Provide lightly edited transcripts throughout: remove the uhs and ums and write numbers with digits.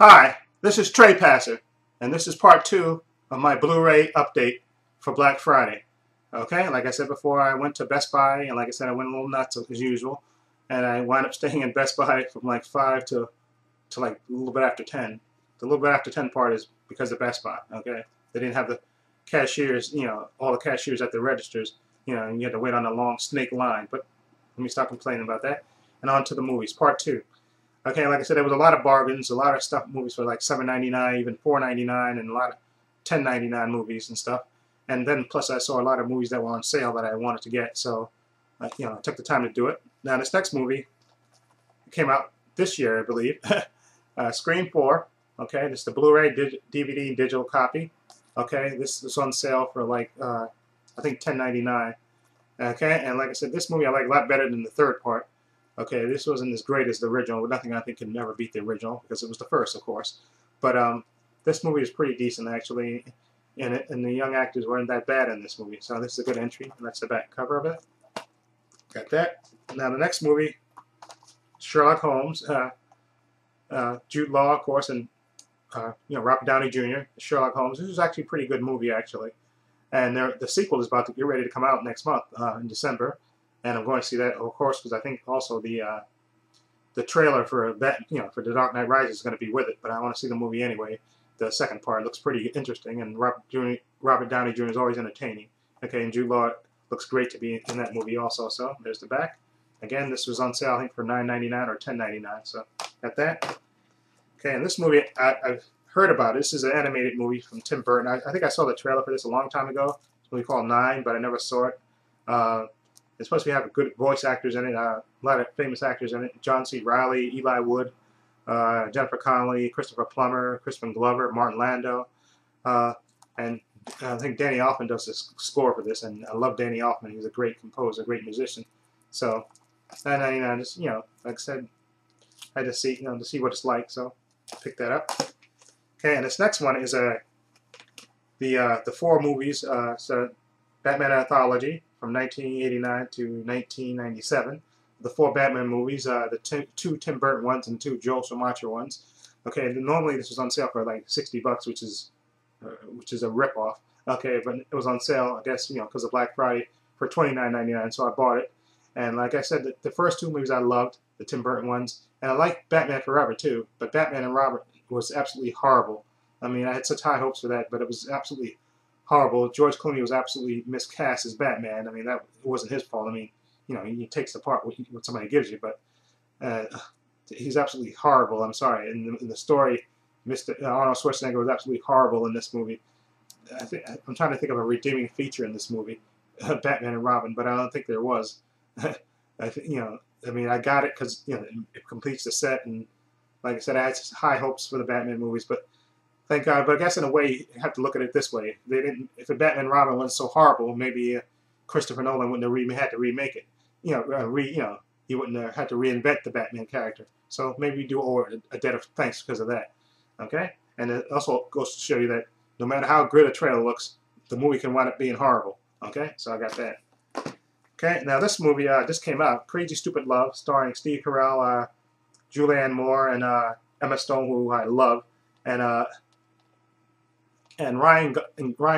Hi, this is Trey Passer, and this is part 2 of my Blu-ray update for Black Friday. Okay, like I said before, I went to Best Buy, and like I said, I went a little nuts as usual, and I wound up staying in Best Buy from like 5 to like a little bit after 10. The little bit after 10 part is because of Best Buy, okay? They didn't have the cashiers, all the cashiers at the registers, and you had to wait on a long snake line, but let me stop complaining about that. And on to the movies, part 2. Okay, like I said, there was a lot of bargains, a lot of stuff, movies for like $7.99, even $4.99, and a lot of $10.99 movies and stuff. And then plus I saw a lot of movies that were on sale that I wanted to get, so I took the time to do it. Now this next movie came out this year, I believe. Scream 4. Okay, this is the Blu-ray, DVD, digital copy. Okay, this is on sale for like I think $10.99. Okay, and like I said, this movie I like a lot better than the third part. Okay, this wasn't as great as the original, but nothing I think can never beat the original because it was the first, of course. But this movie is pretty decent, actually, and the young actors weren't that bad in this movie. So this is a good entry, and that's the back cover of it. Got that. Now the next movie, Sherlock Holmes, Jude Law, of course, and Robert Downey Jr., Sherlock Holmes. This is actually a pretty good movie, actually. And the sequel is about to get ready to come out next month, in December. And I'm going to see that, of course, because I think also the trailer for that, for The Dark Knight Rises is going to be with it. But I want to see the movie anyway. The second part looks pretty interesting, and Robert Downey Jr. is always entertaining. Okay, and Jude Law looks great to be in that movie also. So there's the back. Again, this was on sale, I think, for $9.99 or $10.99. So got that. Okay, and this movie I've heard about. This is an animated movie from Tim Burton. I think I saw the trailer for this a long time ago. It's a movie called Nine, but I never saw it. It's supposed to have good voice actors in it, a lot of famous actors in it. John C. Reilly, Eli Wood, Jennifer Connelly, Christopher Plummer, Crispin Glover, Martin Landau, and I think Danny Elfman does the score for this, and I love Danny Elfman. He's a great composer, great musician. So, and I just like I said, I had to see to see what it's like. So, pick that up. Okay, and this next one is the 4 movies. So, Batman Anthology from 1989 to 1997. The 4 Batman movies, the 2 Tim Burton ones and 2 Joel Schumacher ones. Okay, normally this was on sale for like $60, which is a ripoff. Okay, but it was on sale, I guess, because of Black Friday for $29.99, so I bought it. And like I said, the first 2 movies I loved, the Tim Burton ones, and I liked Batman Forever too. But Batman and Robert was absolutely horrible. I mean, I had such high hopes for that, but it was absolutely horrible. George Clooney was absolutely miscast as Batman. I mean, that wasn't his fault. I mean, he takes the part what somebody gives you, but he's absolutely horrible. I'm sorry. In the story, Mr. Arnold Schwarzenegger was absolutely horrible in this movie. I'm trying to think of a redeeming feature in this movie, Batman and Robin, but I don't think there was. I mean, I got it because it completes the set, and like I said, I had high hopes for the Batman movies, but thank God. But I guess in a way, you have to look at it this way. They didn't. If the Batman Robin wasn't so horrible, maybe Christopher Nolan wouldn't have had to remake it. He wouldn't have had to reinvent the Batman character. So maybe we do owe a debt of thanks because of that. Okay, and it also goes to show you that no matter how good a trailer looks, the movie can wind up being horrible. Okay, so I got that. Okay, now this movie just came out, Crazy Stupid Love, starring Steve Carell, Julianne Moore, and Emma Stone, who I love, and Ryan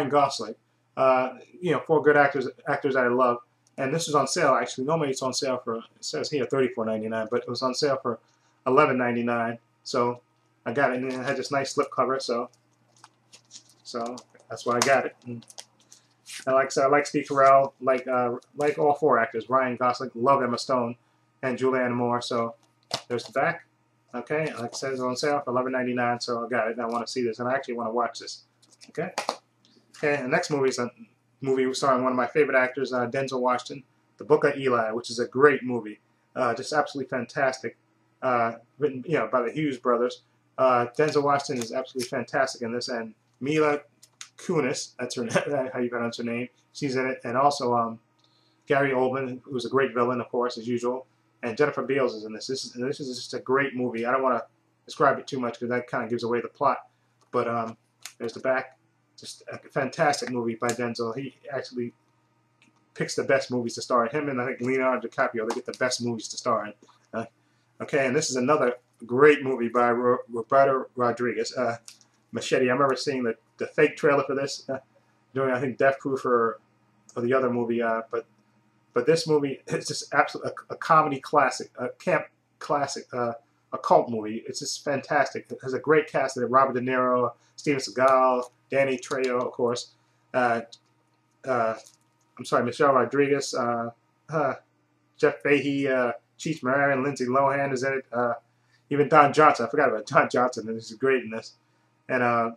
Gosling. 4 good actors that I love. And this was on sale, actually. Normally it's on sale for, it says here $34.99, but it was on sale for $11.99. So I got it, and it had this nice slipcover, so that's why I got it. And like I said, I like Steve Carell, like all 4 actors. Ryan Gosling, love Emma Stone, and Julianne Moore. So there's the back. Okay, like I said, it's on sale for $11.99, so I got it, and I want to see this, and I actually want to watch this. Okay. Okay, the next movie is a movie starring one of my favorite actors, Denzel Washington, The Book of Eli, which is a great movie, just absolutely fantastic. Written, by the Hughes brothers. Denzel Washington is absolutely fantastic in this, and Mila Kunis, that's how you pronounce her name. She's in it, and also Gary Oldman, who's a great villain, of course, as usual, and Jennifer Beals is in this. This is just a great movie. I don't want to describe it too much because that kind of gives away the plot, but there's the back. Just a fantastic movie by Denzel. He actually picks the best movies to star in. Him and I think Leonardo DiCaprio, they get the best movies to star in. Okay, and this is another great movie by Roberto Rodriguez. Machete. I remember seeing the fake trailer for this during, I think, Death Proof or the other movie. But this movie is just absolutely a comedy classic, a camp classic, a cult movie. It's just fantastic. It has a great cast of it: Robert De Niro, Steven Seagal, Danny Trejo, of course. I'm sorry, Michelle Rodriguez, Jeff Fahey, Cheech Marin, Lindsay Lohan is in it. Even Don Johnson. I forgot about Don Johnson, and he's great in this. And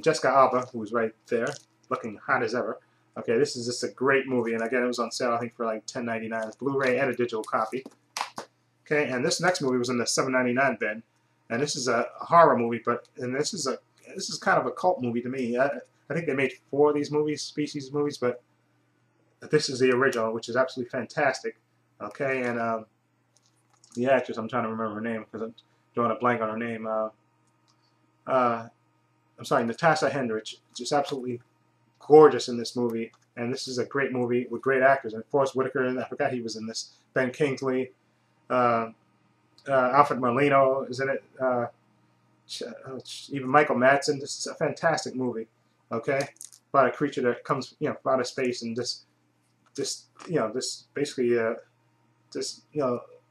Jessica Alba, who's right there, looking hot as ever. Okay, this is just a great movie, and again, it was on sale, I think, for like $10.99. It's Blu-ray and a digital copy. Okay, and this next movie was in the $7.99 bin, and this is a horror movie, and this is kind of a cult movie to me. I think they made 4 of these movies, species movies, but this is the original, which is absolutely fantastic. Okay, and the actress, I'm trying to remember her name because I'm drawing a blank on her name. I'm sorry, Natasha Henstridge, just absolutely gorgeous in this movie, and this is a great movie with great actors. And Forrest Whitaker, and I forgot he was in this. Ben Kingsley, Alfred Molina is in it. Even Michael Madsen. This is a fantastic movie. Okay, about a creature that comes, out of space and just basically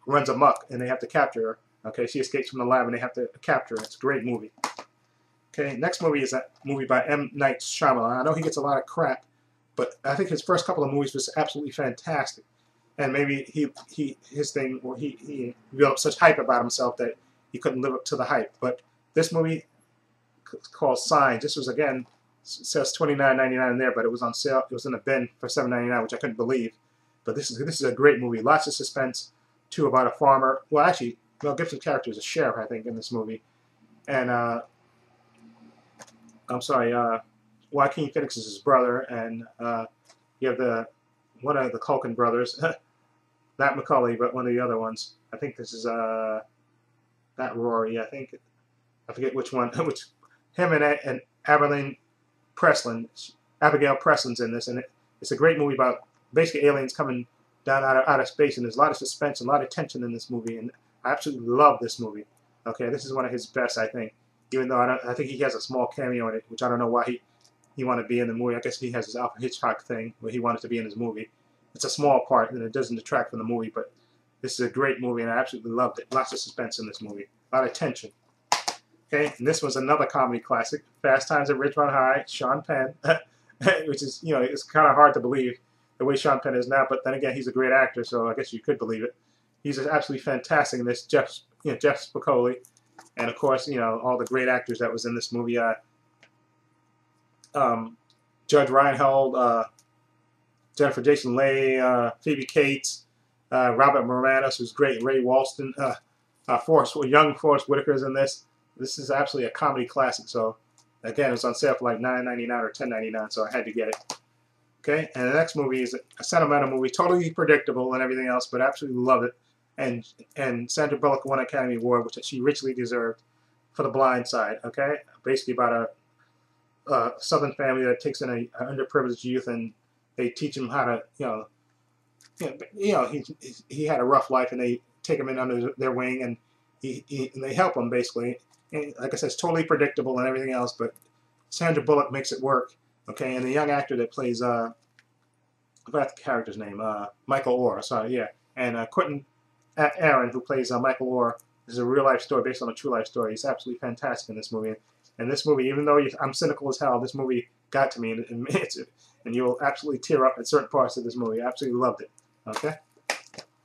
runs amok, and they have to capture her. Okay, she escapes from the lab, and they have to capture her. It's a great movie. Okay, next movie is a movie by M. Night Shyamalan. I know he gets a lot of crap, but I think his first couple of movies was absolutely fantastic. And maybe his thing, or he built such hype about himself that he couldn't live up to the hype. But this movie called Signs. This was, again, it says $29.99 in there, but it was on sale. It was in a bin for $7.99, which I couldn't believe. But this is a great movie. Lots of suspense, too, about a farmer. Well, actually, Mel Gibson's character is a sheriff, I think, in this movie. And I'm sorry, Joaquin Phoenix is his brother, and you have one of the Culkin brothers, not Macaulay, but one of the other ones. I think this is not Rory. I forget which one. Him and Abigail Preslin's in this, and it's a great movie about basically aliens coming down out of space, and there's a lot of suspense and a lot of tension in this movie, and I absolutely love this movie. Okay, this is one of his best, I think. Even though I think he has a small cameo in it, which I don't know why he wanted to be in the movie. I guess he has his Alfred Hitchcock thing where he wanted to be in his movie. It's a small part, and it doesn't detract from the movie, but this is a great movie, and I absolutely loved it. Lots of suspense in this movie. A lot of tension. Okay, and this was another comedy classic, Fast Times at Ridgemont High, Sean Penn, which is, it's kind of hard to believe the way Sean Penn is now, but then again, he's a great actor, so I guess you could believe it. He's absolutely fantastic in this. Jeff Spicoli. And of course, all the great actors that was in this movie. Judge Reinhold, Jennifer Jason Leigh, Phoebe Cates, Robert Moranis, who's great, Ray Walston, young Forrest Whitaker's in this. This is absolutely a comedy classic. So again, it was on sale for like $9.99 or $10.99, so I had to get it. Okay, and the next movie is a sentimental movie, totally predictable and everything else, but absolutely love it. And Sandra Bullock won an Academy Award, which she richly deserved, for The Blind Side. Okay, basically about a Southern family that takes in an underprivileged youth, and they teach him how to, he had a rough life, and they take him in under their wing, and and they help him basically. And like I said, it's totally predictable and everything else, but Sandra Bullock makes it work. Okay, and the young actor that plays I forgot the character's name, Michael Orr. Sorry, yeah, and Quentin Aaron, who plays Michael Orr. This is a real-life story based on a true-life story. He's absolutely fantastic in this movie. And this movie, even though I'm cynical as hell, this movie got to me, and you'll absolutely tear up at certain parts of this movie. I absolutely loved it. Okay?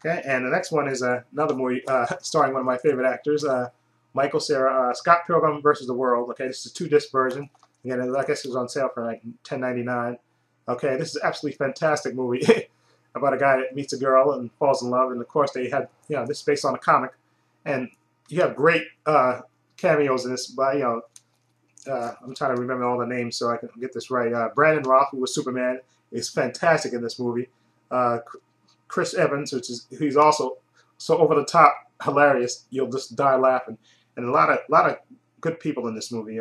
Okay, and the next one is another movie starring one of my favorite actors, Michael Cera, Scott Pilgrim versus the World. Okay, this is a 2-disc version. Again, I guess it was on sale for like $10.99. Okay, this is an absolutely fantastic movie. About a guy that meets a girl and falls in love, and of course they had, this is based on a comic, and you have great cameos in this by, I'm trying to remember all the names so I can get this right. Brandon Roth, who was Superman, is fantastic in this movie. Chris Evans, who's also so over the top hilarious, you'll just die laughing, and a lot of good people in this movie.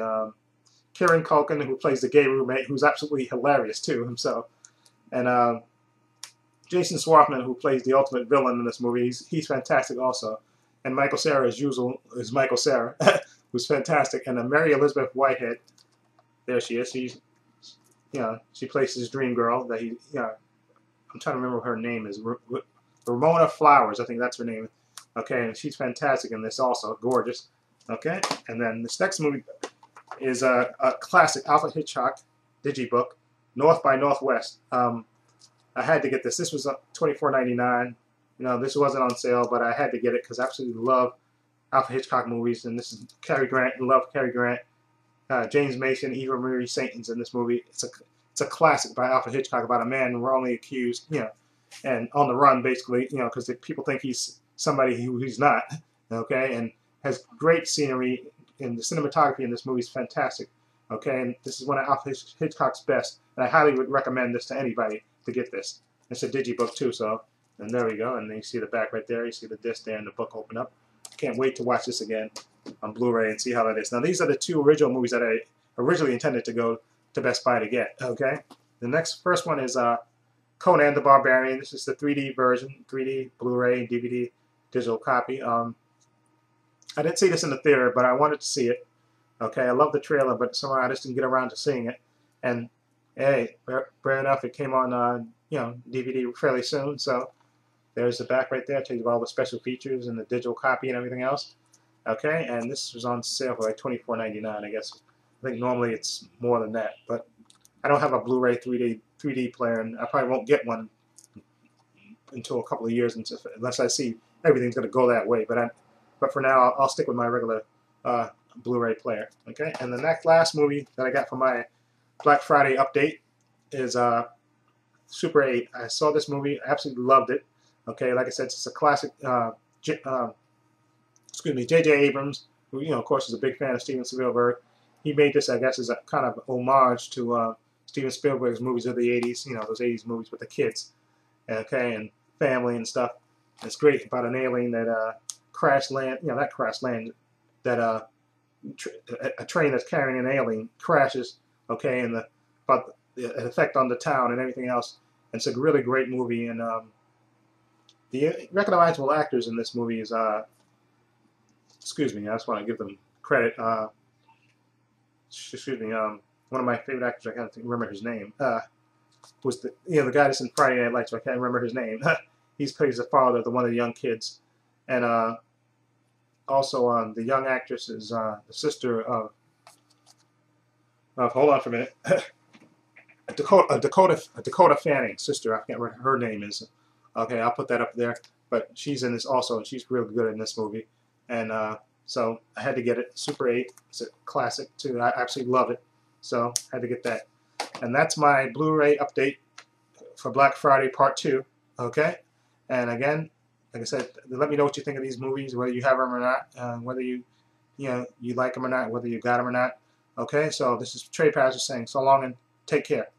Kieran Culkin, who plays the gay roommate, who's absolutely hilarious too himself, and Jason Schwartzman, who plays the ultimate villain in this movie, he's fantastic also. And Michael Cera, as usual, is Michael Cera, who's fantastic. And Mary Elizabeth Whitehead, there she is. She's, she plays his dream girl. That he, I'm trying to remember what her name is. Ramona Flowers, I think that's her name. Okay, and she's fantastic in this also, gorgeous. Okay, and then this next movie is a classic Alfred Hitchcock digibook, North by Northwest. I had to get this. This was $24.99. This wasn't on sale, but I had to get it because I absolutely love Alfred Hitchcock movies. And this is Cary Grant. I love Cary Grant. James Mason, Eva Marie Saint's in this movie. It's a classic by Alfred Hitchcock about a man wrongly accused, and on the run basically, because people think he's somebody who he's not. Okay, and has great scenery, and the cinematography in this movie is fantastic. Okay, and this is one of Alfred Hitchcock's best, and I highly would recommend this to anybody to get this. It's a digibook too, so, and there we go, and then you see the back right there, you see the disc there and the book open up. Can't wait to watch this again on Blu-ray and see how that is. Now these are the two original movies that I originally intended to go to Best Buy to get, okay? The first one is Conan the Barbarian. This is the 3D version, 3D, Blu-ray, DVD, digital copy. I didn't see this in the theater, but I wanted to see it. Okay, I love the trailer, but somehow I just didn't get around to seeing it. And hey, fair enough, it came on DVD fairly soon. So there's the back right there. It tells you all the special features and the digital copy and everything else. Okay, and this was on sale for like $24.99, I guess. I think normally it's more than that, but I don't have a Blu-ray 3D player, and I probably won't get one until a couple of years unless I see everything's going to go that way. But for now, I'll stick with my regular Blu-ray player. Okay, and the last movie that I got for my Black Friday update is Super 8. I saw this movie, I absolutely loved it. Okay, like I said, it's a classic. J.J. Abrams, who of course is a big fan of Steven Spielberg. He made this, I guess, as a kind of homage to Steven Spielberg's movies of the 80s. Those 80s movies with the kids, okay, and family and stuff. It's great about an alien that crash land. That crash land that a train that's carrying an alien crashes. Okay, and about the effect on the town and everything else. And it's a really great movie, and the recognizable actors in this movie is excuse me, I just want to give them credit. Excuse me, one of my favorite actors, I can't remember his name, was the guy that's in Friday Night Lights, so I can't remember his name. He plays the father of one of the young kids, and also the young actress is the sister of hold on for a minute, Dakota Fanning's sister. I can't remember her name is. Okay, I'll put that up there. But she's in this also, and she's really good in this movie. And so I had to get it. Super 8. It's a classic too. I absolutely love it. So I had to get that. And that's my Blu-ray update for Black Friday Part 2. Okay? And again, like I said, let me know what you think of these movies, whether you have them or not, whether you like them or not, whether you got them or not. Okay? So this is Trey Pastor saying so long and take care.